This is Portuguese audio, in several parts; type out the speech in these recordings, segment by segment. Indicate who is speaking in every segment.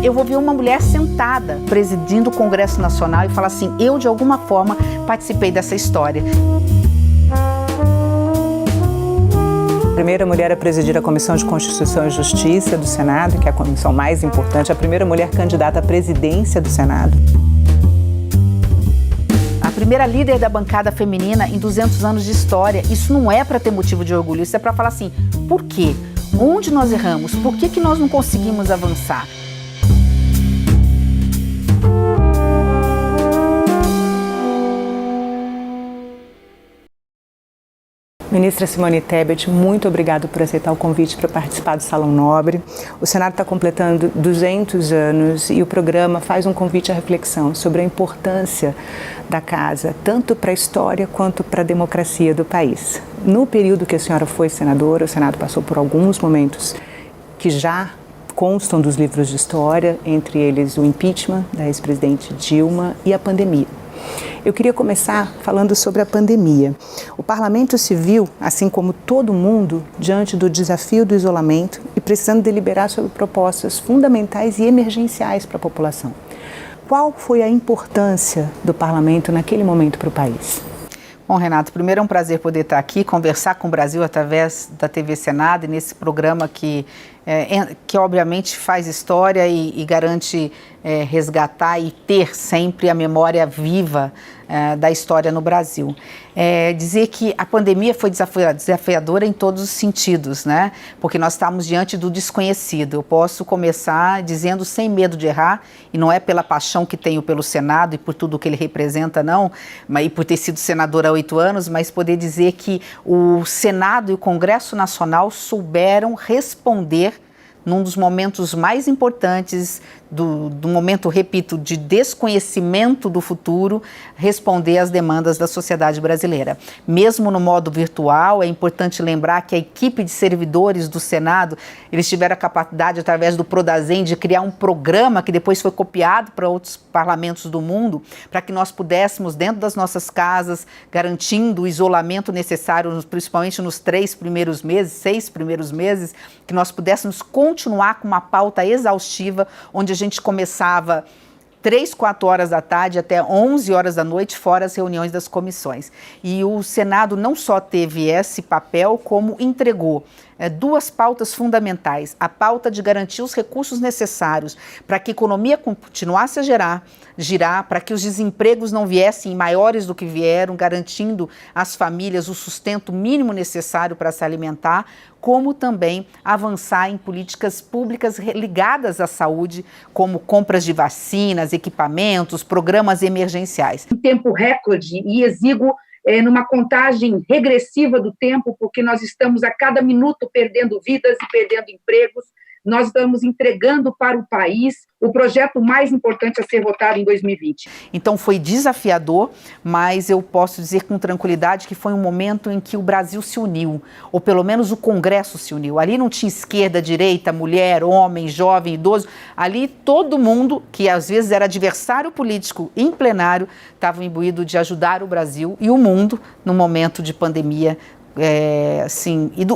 Speaker 1: Eu vou ver uma mulher sentada, presidindo o Congresso Nacional e falar assim, eu de alguma forma participei dessa história.
Speaker 2: A primeira mulher a presidir a Comissão de Constituição e Justiça do Senado, que é a comissão mais importante, a primeira mulher candidata à presidência do Senado.
Speaker 1: A primeira líder da bancada feminina em 200 anos de história. Isso não é para ter motivo de orgulho, isso é para falar assim, por quê? Onde nós erramos? Por que nós não conseguimos avançar?
Speaker 2: Ministra Simone Tebet, muito obrigado por aceitar o convite para participar do Salão Nobre. O Senado está completando 200 anos e o programa faz um convite à reflexão sobre a importância da casa, tanto para a história quanto para a democracia do país. No período que a senhora foi senadora, o Senado passou por alguns momentos que já constam dos livros de história, entre eles o impeachment da ex-presidente Dilma e a pandemia. Eu queria começar falando sobre a pandemia. O Parlamento se viu, assim como todo mundo, diante do desafio do isolamento e precisando deliberar sobre propostas fundamentais e emergenciais para a população. Qual foi a importância do Parlamento naquele momento para o país?
Speaker 1: Bom, Renato, primeiro é um prazer poder estar aqui, conversar com o Brasil através da TV Senado e nesse programa que obviamente faz história e garante resgatar e ter sempre a memória viva da história no Brasil. Dizer que a pandemia foi desafiadora em todos os sentidos, né? Porque nós estamos diante do desconhecido. Eu posso começar dizendo sem medo de errar, e não é pela paixão que tenho pelo Senado e por tudo que ele representa, não, mas e por ter sido senadora há 8 anos, mas poder dizer que o Senado e o Congresso Nacional souberam responder num dos momentos mais importantes do momento, repito, de desconhecimento do futuro, responder às demandas da sociedade brasileira. Mesmo no modo virtual, é importante lembrar que a equipe de servidores do Senado, eles tiveram a capacidade, através do Prodazem, de criar um programa que depois foi copiado para outros parlamentos do mundo, para que nós pudéssemos, dentro das nossas casas, garantindo o isolamento necessário, principalmente nos 6 primeiros meses, que nós pudéssemos continuar com uma pauta exaustiva, onde a gente começava 3, 4 horas da tarde até 11 horas da noite, fora as reuniões das comissões. E o Senado não só teve esse papel, como entregou 2 pautas fundamentais. A pauta de garantir os recursos necessários para que a economia continuasse a girar, para que os desempregos não viessem maiores do que vieram, garantindo às famílias o sustento mínimo necessário para se alimentar, como também avançar em políticas públicas ligadas à saúde, como compras de vacinas, equipamentos, programas emergenciais.
Speaker 3: Em tempo recorde e exíguo, numa contagem regressiva do tempo, porque nós estamos a cada minuto perdendo vidas e perdendo empregos. Nós estamos entregando para o país o projeto mais importante a ser votado em 2020.
Speaker 1: Então foi desafiador, mas eu posso dizer com tranquilidade que foi um momento em que o Brasil se uniu, ou pelo menos o Congresso se uniu. Ali não tinha esquerda, direita, mulher, homem, jovem, idoso. Ali todo mundo, que às vezes era adversário político em plenário, estava imbuído de ajudar o Brasil e o mundo no momento de pandemia,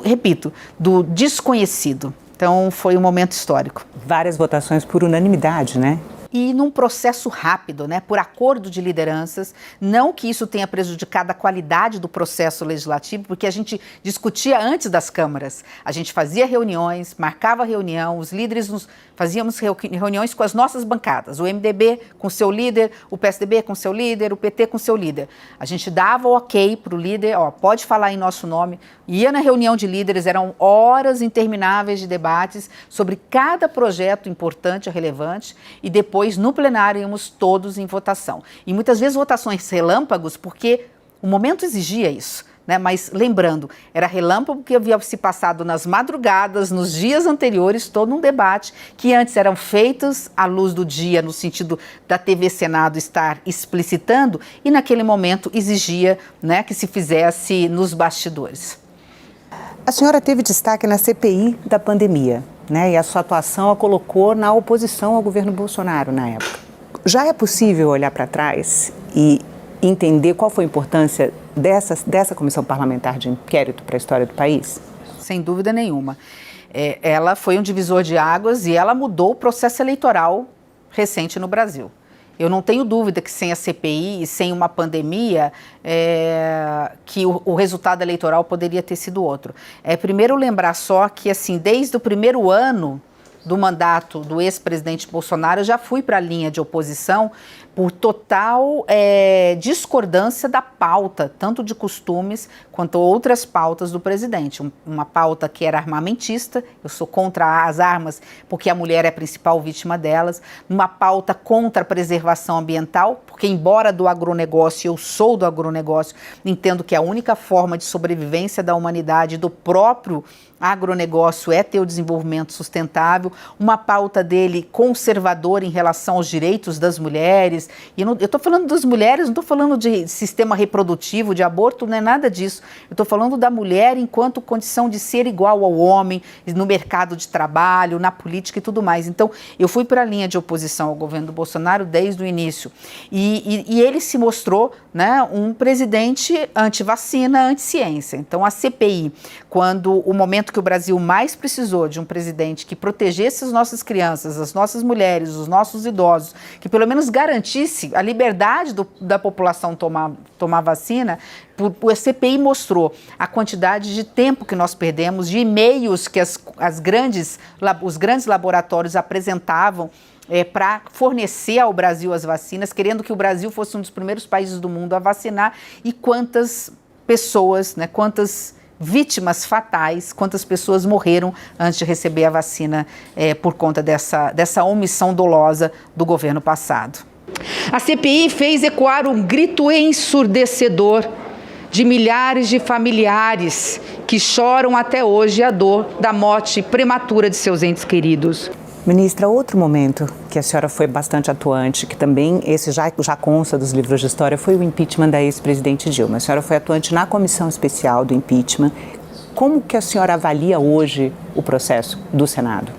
Speaker 1: repito, do desconhecido. Então, foi um momento histórico.
Speaker 2: Várias votações por unanimidade, né?
Speaker 1: E num processo rápido, né, por acordo de lideranças, não que isso tenha prejudicado a qualidade do processo legislativo, porque a gente discutia antes das câmaras, a gente fazia reuniões, marcava reunião, os líderes fazíamos reuniões com as nossas bancadas, o MDB com seu líder, o PSDB com seu líder, o PT com seu líder. A gente dava o ok para o líder, pode falar em nosso nome, ia na reunião de líderes, eram horas intermináveis de debates sobre cada projeto importante ou relevante, e depois no plenário íamos todos em votação. E muitas vezes votações relâmpagos, porque o momento exigia isso, né? Mas lembrando, era relâmpago que havia se passado nas madrugadas, nos dias anteriores, todo um debate que antes eram feitos à luz do dia, no sentido da TV Senado estar explicitando, e naquele momento exigia, né, que se fizesse nos bastidores.
Speaker 2: A senhora teve destaque na CPI da pandemia, né? E a sua atuação a colocou na oposição ao governo Bolsonaro na época. Já é possível olhar para trás e entender qual foi a importância dessa comissão parlamentar de inquérito para a história do país?
Speaker 1: Sem dúvida nenhuma. ela foi um divisor de águas e ela mudou o processo eleitoral recente no Brasil. Eu não tenho dúvida que sem a CPI e sem uma pandemia, que o resultado eleitoral poderia ter sido outro. Primeiro lembrar só que, assim, desde o primeiro ano do mandato do ex-presidente Bolsonaro, eu já fui para a linha de oposição por total discordância da pauta, tanto de costumes quanto outras pautas do presidente. Uma pauta que era armamentista, eu sou contra as armas porque a mulher é a principal vítima delas. Uma pauta contra a preservação ambiental, porque embora do agronegócio, eu sou do agronegócio, entendo que a única forma de sobrevivência da humanidade, do próprio agronegócio, é ter o desenvolvimento sustentável. Uma pauta dele conservadora em relação aos direitos das mulheres. E eu estou falando das mulheres, não estou falando de sistema reprodutivo, de aborto, não é nada disso. Eu estou falando da mulher enquanto condição de ser igual ao homem, no mercado de trabalho, na política e tudo mais. Então, eu fui para a linha de oposição ao governo do Bolsonaro desde o início. E ele se mostrou, né, um presidente anti-vacina, anti-ciência. Então, a CPI, quando o momento que o Brasil mais precisou de um presidente que protegesse as nossas crianças, as nossas mulheres, os nossos idosos, que pelo menos garantisse a liberdade da população tomar vacina, a CPI mostrou a quantidade de tempo que nós perdemos, de e-mails que os grandes laboratórios apresentavam para fornecer ao Brasil as vacinas, querendo que o Brasil fosse um dos primeiros países do mundo a vacinar, e quantas pessoas, né, quantas vítimas fatais, quantas pessoas morreram antes de receber a vacina por conta dessa omissão dolosa do governo passado.
Speaker 4: A CPI fez ecoar um grito ensurdecedor de milhares de familiares que choram até hoje a dor da morte prematura de seus entes queridos.
Speaker 2: Ministra, outro momento que a senhora foi bastante atuante, que também esse já consta dos livros de história, foi o impeachment da ex-presidente Dilma. A senhora foi atuante na comissão especial do impeachment. Como que a senhora avalia hoje o processo do Senado?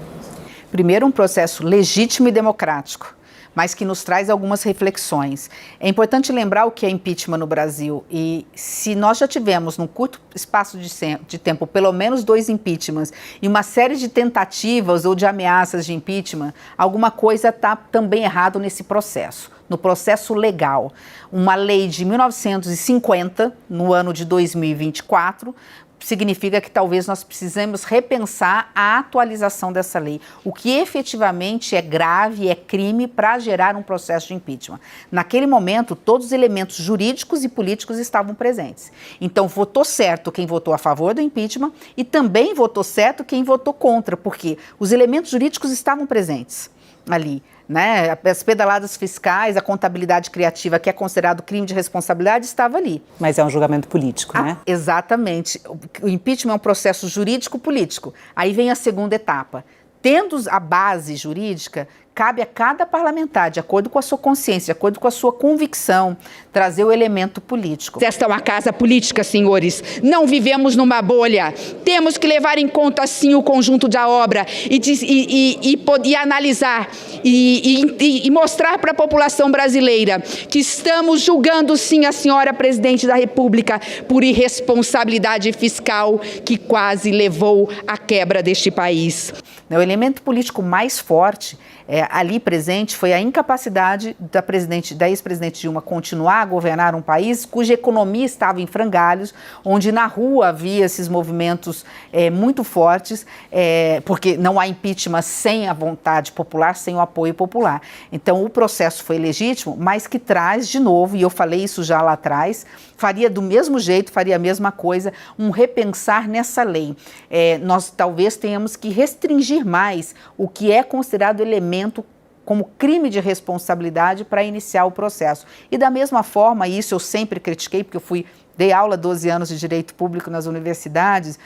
Speaker 1: Primeiro, um processo legítimo e democrático, mas que nos traz algumas reflexões. É importante lembrar o que é impeachment no Brasil, e se nós já tivemos, num curto espaço de tempo, pelo menos 2 impeachments e uma série de tentativas ou de ameaças de impeachment, alguma coisa está também errado nesse processo, no processo legal. Uma lei de 1950, no ano de 2024, significa que talvez nós precisemos repensar a atualização dessa lei, o que efetivamente é grave, é crime para gerar um processo de impeachment. Naquele momento, todos os elementos jurídicos e políticos estavam presentes. Então, votou certo quem votou a favor do impeachment e também votou certo quem votou contra, porque os elementos jurídicos estavam presentes ali, né? As pedaladas fiscais, a contabilidade criativa, que é considerado crime de responsabilidade, estava ali.
Speaker 2: Mas é um julgamento político, né?
Speaker 1: Exatamente. O impeachment é um processo jurídico-político. Aí vem a segunda etapa. Tendo a base jurídica, cabe a cada parlamentar, de acordo com a sua consciência, de acordo com a sua convicção, trazer o elemento político.
Speaker 4: Esta é uma casa política, senhores. Não vivemos numa bolha. Temos que levar em conta, sim, o conjunto da obra e analisar e mostrar para a população brasileira que estamos julgando, sim, a senhora presidente da República por irresponsabilidade fiscal que quase levou à quebra deste país.
Speaker 1: O elemento político mais forte ali presente foi a incapacidade da ex-presidente Dilma continuar a governar um país cuja economia estava em frangalhos, onde na rua havia esses movimentos muito fortes, porque não há impeachment sem a vontade popular, sem o apoio popular. Então o processo foi legítimo, mas que traz de novo, e eu falei isso já lá atrás, faria do mesmo jeito, faria a mesma coisa, um repensar nessa lei. Nós talvez tenhamos que restringir mais o que é considerado elemento como crime de responsabilidade para iniciar o processo. E da mesma forma, isso eu sempre critiquei, porque dei aula 12 anos de direito público nas universidades.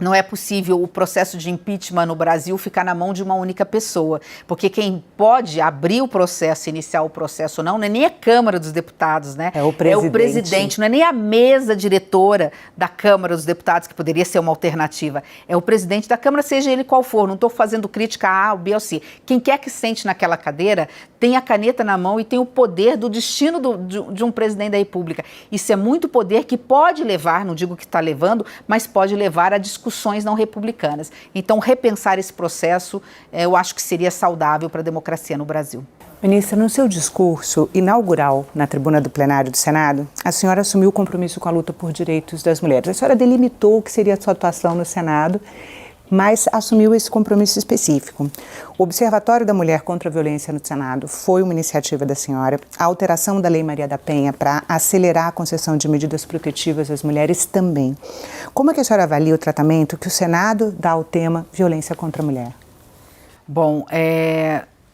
Speaker 1: Não é possível o processo de impeachment no Brasil ficar na mão de uma única pessoa, porque quem pode abrir o processo, iniciar o processo não é nem a Câmara dos Deputados, né?
Speaker 2: É o presidente,
Speaker 1: não é nem a mesa diretora da Câmara dos Deputados, que poderia ser uma alternativa. É o presidente da Câmara, seja ele qual for. Não estou fazendo crítica a A, B ou C. Quem quer que sente naquela cadeira tem a caneta na mão e tem o poder do destino de um presidente da República. Isso é muito poder que pode levar, não digo que está levando, mas pode levar a discussão discussões não republicanas. Então, repensar esse processo, eu acho que seria saudável para a democracia no Brasil.
Speaker 2: Ministra, no seu discurso inaugural na tribuna do plenário do Senado, a senhora assumiu o compromisso com a luta por direitos das mulheres. A senhora delimitou o que seria a sua atuação no Senado, mas assumiu esse compromisso específico. O Observatório da Mulher contra a Violência no Senado foi uma iniciativa da senhora. A alteração da Lei Maria da Penha para acelerar a concessão de medidas protetivas às mulheres também. Como é que a senhora avalia o tratamento que o Senado dá ao tema violência contra a mulher?
Speaker 1: Bom,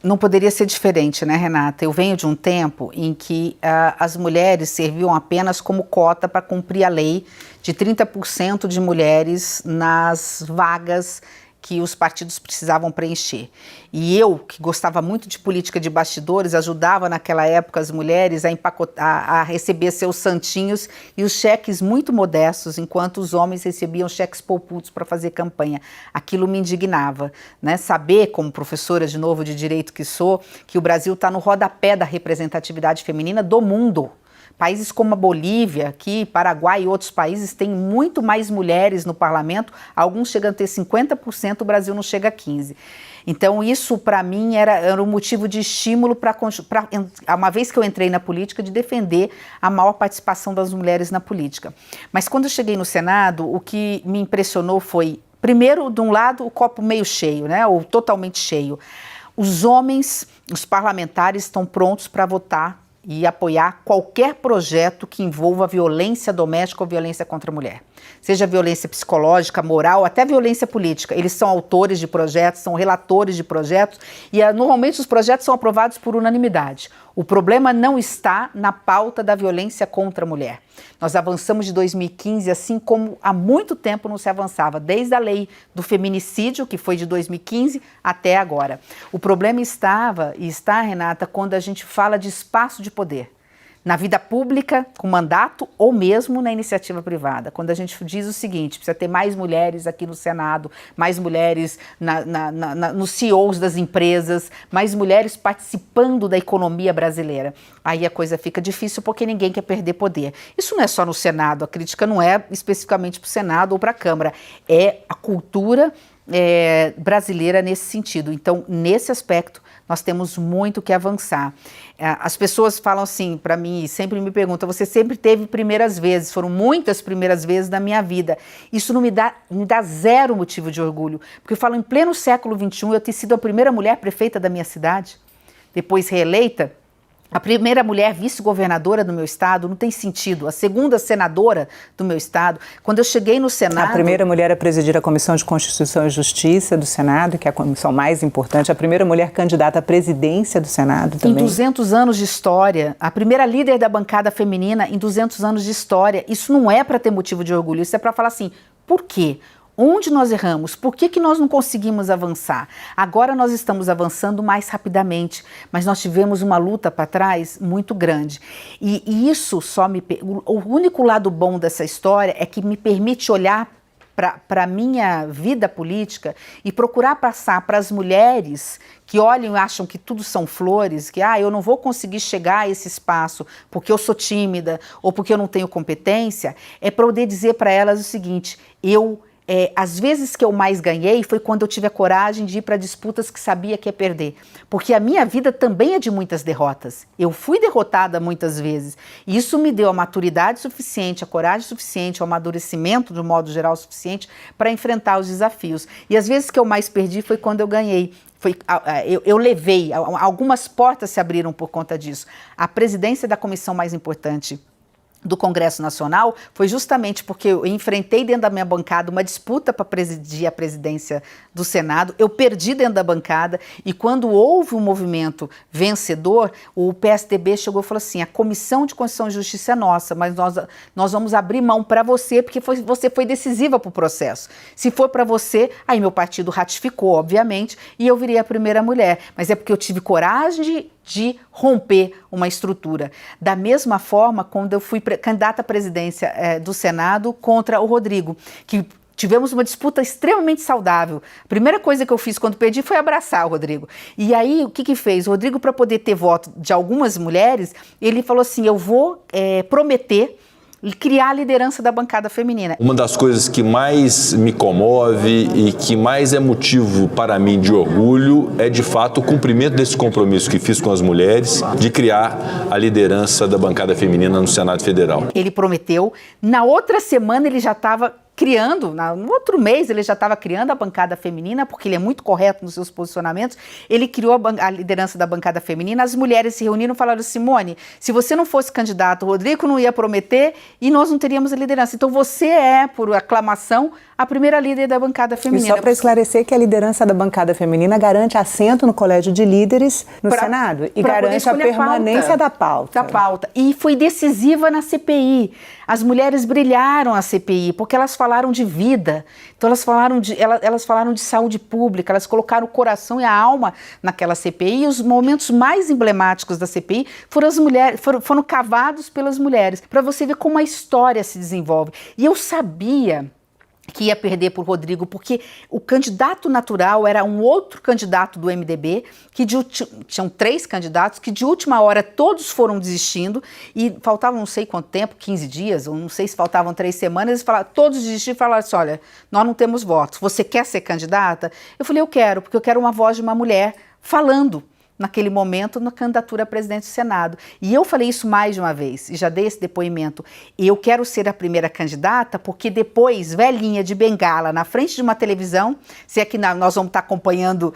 Speaker 1: não poderia ser diferente, né, Renata? Eu venho de um tempo em que as mulheres serviam apenas como cota para cumprir a lei de 30% de mulheres nas vagas que os partidos precisavam preencher. E eu, que gostava muito de política de bastidores, ajudava naquela época as mulheres a receber seus santinhos e os cheques muito modestos, enquanto os homens recebiam cheques poupudos para fazer campanha. Aquilo me indignava, né? Saber, como professora de novo de direito que sou, que o Brasil está no rodapé da representatividade feminina do mundo. Países como a Bolívia, aqui, Paraguai e outros países têm muito mais mulheres no parlamento, alguns chegam a ter 50%, o Brasil não chega a 15%. Então isso para mim era um motivo de estímulo para, uma vez que eu entrei na política, de defender a maior participação das mulheres na política. Mas quando eu cheguei no Senado, o que me impressionou foi, primeiro, de um lado, o copo meio cheio, né, ou totalmente cheio. Os homens, os parlamentares estão prontos para votar e apoiar qualquer projeto que envolva violência doméstica ou violência contra a mulher. Seja violência psicológica, moral, até violência política. Eles são autores de projetos, são relatores de projetos e normalmente os projetos são aprovados por unanimidade. O problema não está na pauta da violência contra a mulher. Nós avançamos de 2015, assim como há muito tempo não se avançava, desde a lei do feminicídio, que foi de 2015 até agora. O problema está, Renata, quando a gente fala de espaço de poder. Na vida pública, com mandato, ou mesmo na iniciativa privada. Quando a gente diz o seguinte, precisa ter mais mulheres aqui no Senado, mais mulheres nos CEOs das empresas, mais mulheres participando da economia brasileira. Aí a coisa fica difícil porque ninguém quer perder poder. Isso não é só no Senado, a crítica não é especificamente para o Senado ou para a Câmara, é a cultura brasileira nesse sentido. Então, nesse aspecto, nós temos muito que avançar. As pessoas falam assim para mim, sempre me perguntam, você sempre teve primeiras vezes, foram muitas primeiras vezes na minha vida. Isso não me dá zero motivo de orgulho, porque eu falo, em pleno século XXI, eu ter sido a primeira mulher prefeita da minha cidade, depois reeleita, a primeira mulher vice-governadora do meu estado, não tem sentido. A segunda senadora do meu estado. Quando eu cheguei no Senado...
Speaker 2: A primeira mulher a presidir a Comissão de Constituição e Justiça do Senado, que é a comissão mais importante. A primeira mulher candidata à presidência do Senado também.
Speaker 1: Em 200 anos de história. A primeira líder da bancada feminina em 200 anos de história. Isso não é para ter motivo de orgulho. Isso é para falar assim, por quê? Onde nós erramos? Por que nós não conseguimos avançar? Agora nós estamos avançando mais rapidamente, mas nós tivemos uma luta para trás muito grande. E isso o único lado bom dessa história é que me permite olhar para a minha vida política e procurar passar para as mulheres que olham e acham que tudo são flores, que eu não vou conseguir chegar a esse espaço porque eu sou tímida ou porque eu não tenho competência, é poder dizer para elas o seguinte, às vezes que eu mais ganhei foi quando eu tive a coragem de ir para disputas que sabia que ia perder. Porque a minha vida também é de muitas derrotas. Eu fui derrotada muitas vezes. E isso me deu a maturidade suficiente, a coragem suficiente, o amadurecimento, de um modo geral, suficiente para enfrentar os desafios. E às vezes que eu mais perdi foi quando eu ganhei. Eu levei, algumas portas se abriram por conta disso. A presidência da comissão mais importante do Congresso Nacional foi justamente porque eu enfrentei dentro da minha bancada uma disputa para presidir a presidência do Senado, eu perdi dentro da bancada e quando houve um movimento vencedor, o PSDB chegou e falou assim, a Comissão de Constituição e Justiça é nossa, mas nós vamos abrir mão para você porque você foi decisiva para o processo. Se for para você, aí meu partido ratificou, obviamente, e eu virei a primeira mulher, mas é porque eu tive coragem de romper uma estrutura. Da mesma forma, quando eu fui candidata à presidência do Senado contra o Rodrigo, que tivemos uma disputa extremamente saudável. A primeira coisa que eu fiz quando perdi foi abraçar o Rodrigo. E aí, o que fez? O Rodrigo, para poder ter voto de algumas mulheres, ele falou assim, eu vou prometer criar a liderança da bancada feminina.
Speaker 5: Uma das coisas que mais me comove e que mais é motivo para mim de orgulho é, de fato, o cumprimento desse compromisso que fiz com as mulheres de criar a liderança da bancada feminina no Senado Federal.
Speaker 1: Ele prometeu, na outra semana ele já estava criando, no outro mês ele já estava criando a bancada feminina, porque ele é muito correto nos seus posicionamentos. Ele criou a liderança da bancada feminina, as mulheres se reuniram e falaram: Simone, se você não fosse candidato, o Rodrigo não ia prometer e nós não teríamos a liderança. Então você é, por aclamação, a primeira líder da bancada feminina.
Speaker 2: E só para esclarecer que a liderança da bancada feminina garante assento no colégio de líderes no Senado e garante a permanência da pauta.
Speaker 1: E foi decisiva na CPI. As mulheres brilharam a CPI porque elas falaram de vida, então elas falaram de saúde pública, elas colocaram o coração e a alma naquela CPI, e os momentos mais emblemáticos da CPI foram as mulheres, foram cavados pelas mulheres, para você ver como a história se desenvolve. E eu sabia que ia perder por Rodrigo, porque o candidato natural era um outro candidato do MDB, que tinham 3 candidatos, que de última hora todos foram desistindo, e faltavam não sei quanto tempo, 15 dias, ou não sei se faltavam 3 semanas, eles falaram, todos desistiram e falaram assim: olha, nós não temos votos, você quer ser candidata? Eu falei: eu quero, porque eu quero uma voz de uma mulher falando naquele momento na candidatura a presidente do Senado. E eu falei isso mais de uma vez, e já dei esse depoimento. Eu quero ser a primeira candidata, porque depois, velhinha de bengala, na frente de uma televisão, se é que nós vamos estar acompanhando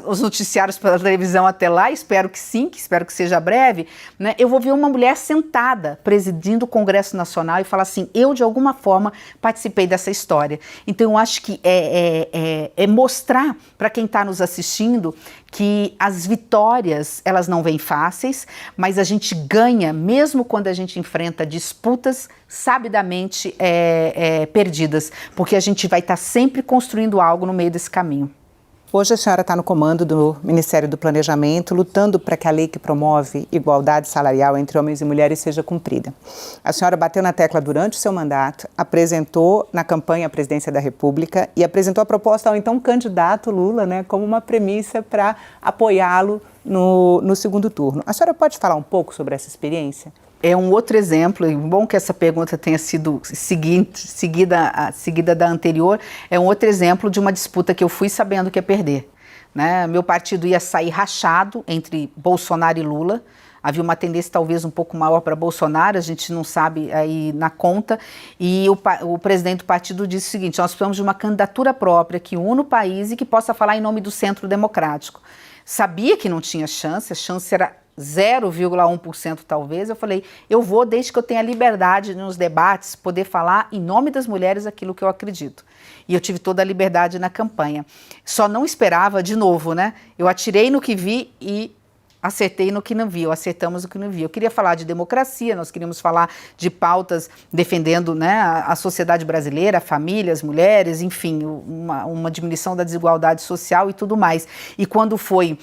Speaker 1: os noticiários pela televisão até lá, espero que sim, espero que seja breve, né, eu vou ver uma mulher sentada, presidindo o Congresso Nacional, e falar assim: eu, de alguma forma, participei dessa história. Então, eu acho que é mostrar para quem está nos assistindo que as vitórias, elas não vêm fáceis, mas a gente ganha mesmo quando a gente enfrenta disputas sabidamente perdidas, porque a gente vai estar sempre construindo algo no meio desse caminho.
Speaker 2: Hoje a senhora está no comando do Ministério do Planejamento, lutando para que a lei que promove igualdade salarial entre homens e mulheres seja cumprida. A senhora bateu na tecla durante o seu mandato, apresentou na campanha à presidência da República e apresentou a proposta ao então candidato Lula, né, como uma premissa para apoiá-lo no segundo turno. A senhora pode falar um pouco sobre essa experiência?
Speaker 1: É um outro exemplo, e bom que essa pergunta tenha sido seguida da anterior, é um outro exemplo de uma disputa que eu fui sabendo que ia perder, né? Meu partido ia sair rachado entre Bolsonaro e Lula, havia uma tendência talvez um pouco maior para Bolsonaro, a gente não sabe aí na conta, e o presidente do partido disse o seguinte: nós precisamos de uma candidatura própria que una o país e que possa falar em nome do centro democrático. Sabia que não tinha chance, a chance era 0,1% talvez. Eu falei: eu vou, desde que eu tenha liberdade nos debates, poder falar em nome das mulheres aquilo que eu acredito. E eu tive toda a liberdade na campanha. Só não esperava, de novo, né? Eu atirei no que vi e acertei no que não vi, ou acertamos no que não vi. Eu queria falar de democracia, nós queríamos falar de pautas defendendo, né, a sociedade brasileira, a família, as mulheres, enfim, uma diminuição da desigualdade social e tudo mais. E quando foi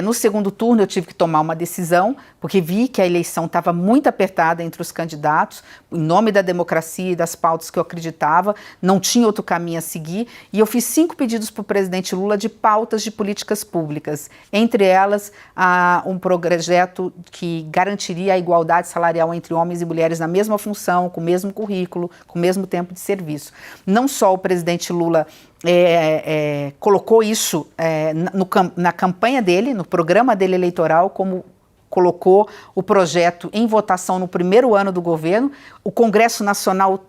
Speaker 1: no segundo turno, eu tive que tomar uma decisão, porque vi que a eleição estava muito apertada entre os candidatos, em nome da democracia e das pautas que eu acreditava, não tinha outro caminho a seguir, e eu fiz 5 pedidos para o presidente Lula de pautas de políticas públicas, entre elas um projeto que garantiria a igualdade salarial entre homens e mulheres na mesma função, com o mesmo currículo, com o mesmo tempo de serviço. Não só o presidente Lula colocou isso na campanha dele, no programa dele eleitoral, como colocou o projeto em votação no primeiro ano do governo. O Congresso Nacional,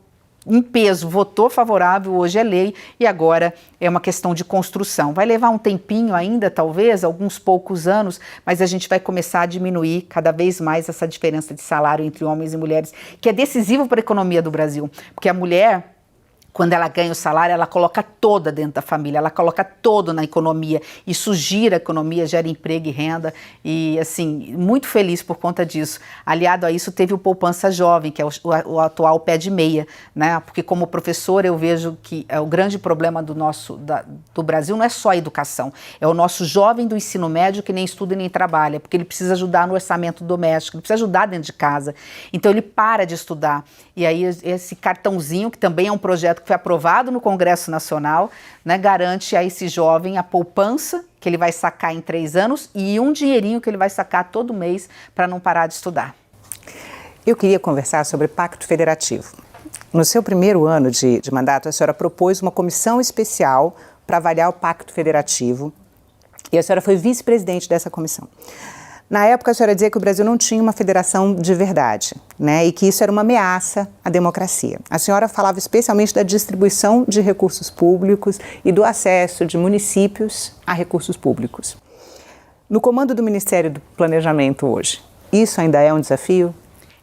Speaker 1: em peso, votou favorável, hoje é lei, e agora é uma questão de construção. Vai levar um tempinho ainda, talvez, alguns poucos anos, mas a gente vai começar a diminuir cada vez mais essa diferença de salário entre homens e mulheres, que é decisivo para a economia do Brasil, porque a mulher, quando ela ganha o salário, ela coloca toda dentro da família, ela coloca todo na economia. Isso gira a economia, gera emprego e renda. E, assim, muito feliz por conta disso. Aliado a isso, teve o Poupança Jovem, que é o atual pé de meia, né? Porque, como professora, eu vejo que o grande problema do Brasil não é só a educação. É o nosso jovem do ensino médio que nem estuda e nem trabalha, porque ele precisa ajudar no orçamento doméstico, ele precisa ajudar dentro de casa. Então, ele para de estudar. E aí, esse cartãozinho, que também é um projeto que foi aprovado no Congresso Nacional, né, garante a esse jovem a poupança que ele vai sacar em 3 anos e um dinheirinho que ele vai sacar todo mês para não parar de estudar.
Speaker 2: Eu queria conversar sobre pacto federativo. No seu primeiro ano de mandato, a senhora propôs uma comissão especial para avaliar o pacto federativo e a senhora foi vice-presidente dessa comissão. Na época, a senhora dizia que o Brasil não tinha uma federação de verdade, né, e que isso era uma ameaça à democracia. A senhora falava especialmente da distribuição de recursos públicos e do acesso de municípios a recursos públicos. No comando do Ministério do Planejamento hoje, isso ainda é um desafio?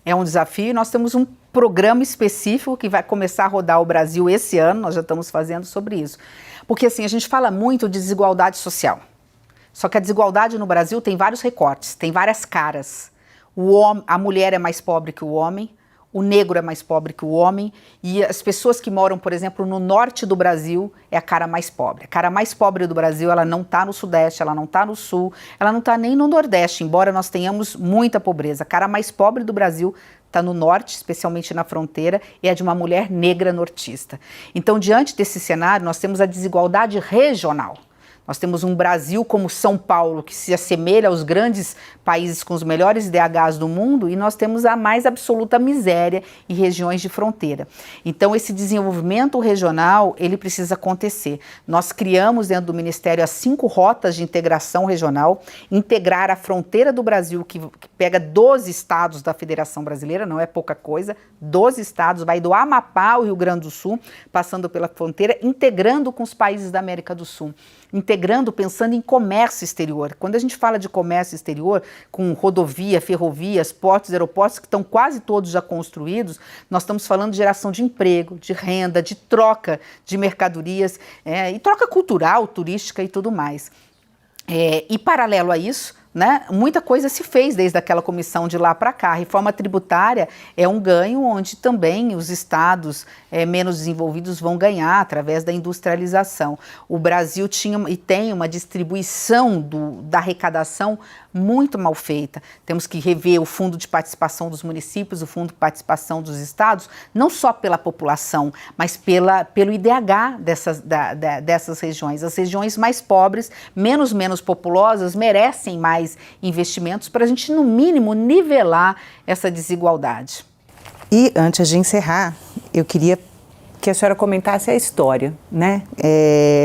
Speaker 1: É um desafio e nós temos um programa específico que vai começar a rodar o Brasil esse ano, nós já estamos fazendo sobre isso. Porque assim, a gente fala muito de desigualdade social. Só que a desigualdade no Brasil tem vários recortes, tem várias caras. A mulher é mais pobre que o homem, o negro é mais pobre que o homem e as pessoas que moram, por exemplo, no norte do Brasil é a cara mais pobre. A cara mais pobre do Brasil, ela não está no sudeste, ela não está no sul, ela não está nem no nordeste, embora nós tenhamos muita pobreza. A cara mais pobre do Brasil está no norte, especialmente na fronteira, e é de uma mulher negra nortista. Então, diante desse cenário, nós temos a desigualdade regional. Nós temos um Brasil como São Paulo, que se assemelha aos grandes países com os melhores IDHs do mundo, e nós temos a mais absoluta miséria em regiões de fronteira. Então, esse desenvolvimento regional, ele precisa acontecer. Nós criamos dentro do Ministério as 5 rotas de integração regional, integrar a fronteira do Brasil, que pega 12 estados da Federação Brasileira, não é pouca coisa, 12 estados, vai do Amapá ao Rio Grande do Sul, passando pela fronteira, integrando com os países da América do Sul. Integrando, pensando em comércio exterior. Quando a gente fala de comércio exterior, com rodovia, ferrovias, portos, aeroportos, que estão quase todos já construídos, nós estamos falando de geração de emprego, de renda, de troca de mercadorias, e troca cultural, turística e tudo mais. E paralelo a isso, né, muita coisa se fez desde aquela comissão de lá para cá. A reforma tributária é um ganho onde também os estados menos desenvolvidos vão ganhar através da industrialização. O Brasil tinha e tem uma distribuição da arrecadação muito mal feita. Temos que rever o fundo de participação dos municípios, o fundo de participação dos estados, não só pela população, mas pelo IDH dessas regiões. As regiões mais pobres, menos populosas, merecem mais investimentos para a gente, no mínimo, nivelar essa desigualdade.
Speaker 2: E, antes de encerrar, eu queria que a senhora comentasse a história, né?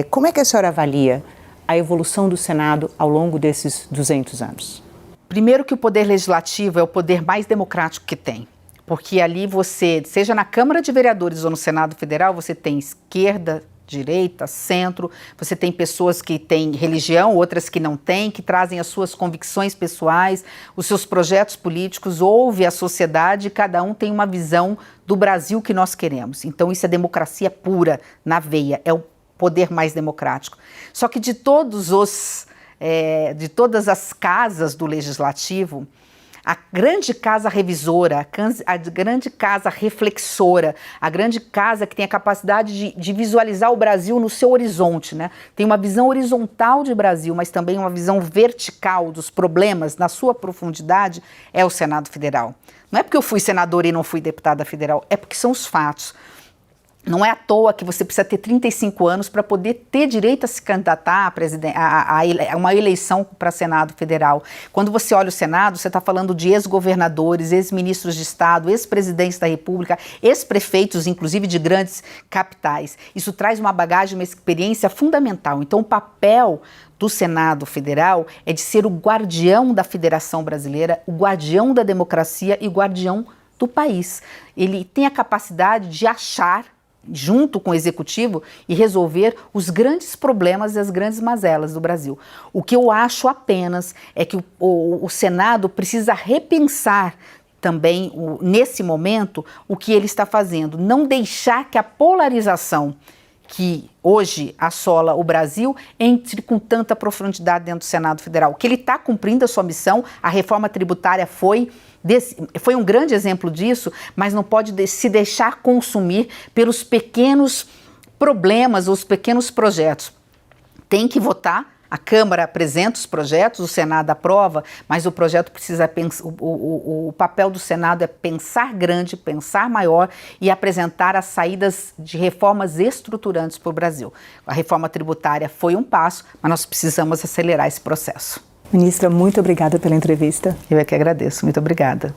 Speaker 2: Como é que a senhora avalia a evolução do Senado ao longo desses 200 anos?
Speaker 1: Primeiro que o poder legislativo é o poder mais democrático que tem. Porque ali você, seja na Câmara de Vereadores ou no Senado Federal, você tem esquerda, direita, centro, você tem pessoas que têm religião, outras que não têm, que trazem as suas convicções pessoais, os seus projetos políticos, ouve a sociedade, cada um tem uma visão do Brasil que nós queremos. Então isso é democracia pura, na veia, é o poder mais democrático. Só que de todas as casas do legislativo, a grande casa revisora, a grande casa reflexora, a grande casa que tem a capacidade de visualizar o Brasil no seu horizonte, né? Tem uma visão horizontal de Brasil, mas também uma visão vertical dos problemas na sua profundidade, é o Senado Federal. Não é porque eu fui senadora e não fui deputada federal, é porque são os fatos. Não é à toa que você precisa ter 35 anos para poder ter direito a se candidatar a uma eleição para Senado Federal. Quando você olha o Senado, você está falando de ex-governadores, ex-ministros de Estado, ex-presidentes da República, ex-prefeitos, inclusive de grandes capitais. Isso traz uma bagagem, uma experiência fundamental. Então, o papel do Senado Federal é de ser o guardião da Federação Brasileira, o guardião da democracia e o guardião do país. Ele tem a capacidade de achar, junto com o Executivo, e resolver os grandes problemas e as grandes mazelas do Brasil. O que eu acho apenas é que o Senado precisa repensar também, nesse momento, o que ele está fazendo. Não deixar que a polarização que hoje assola o Brasil entre com tanta profundidade dentro do Senado Federal. Que ele está cumprindo a sua missão, a reforma tributária foi um grande exemplo disso, mas não pode se deixar consumir pelos pequenos problemas, os pequenos projetos. Tem que votar, a Câmara apresenta os projetos, o Senado aprova, mas o projeto precisa pensar, o papel do Senado é pensar grande, pensar maior e apresentar as saídas de reformas estruturantes para o Brasil. A reforma tributária foi um passo, mas nós precisamos acelerar esse processo.
Speaker 2: Ministra, muito obrigada pela entrevista.
Speaker 1: Eu é que agradeço. Muito obrigada.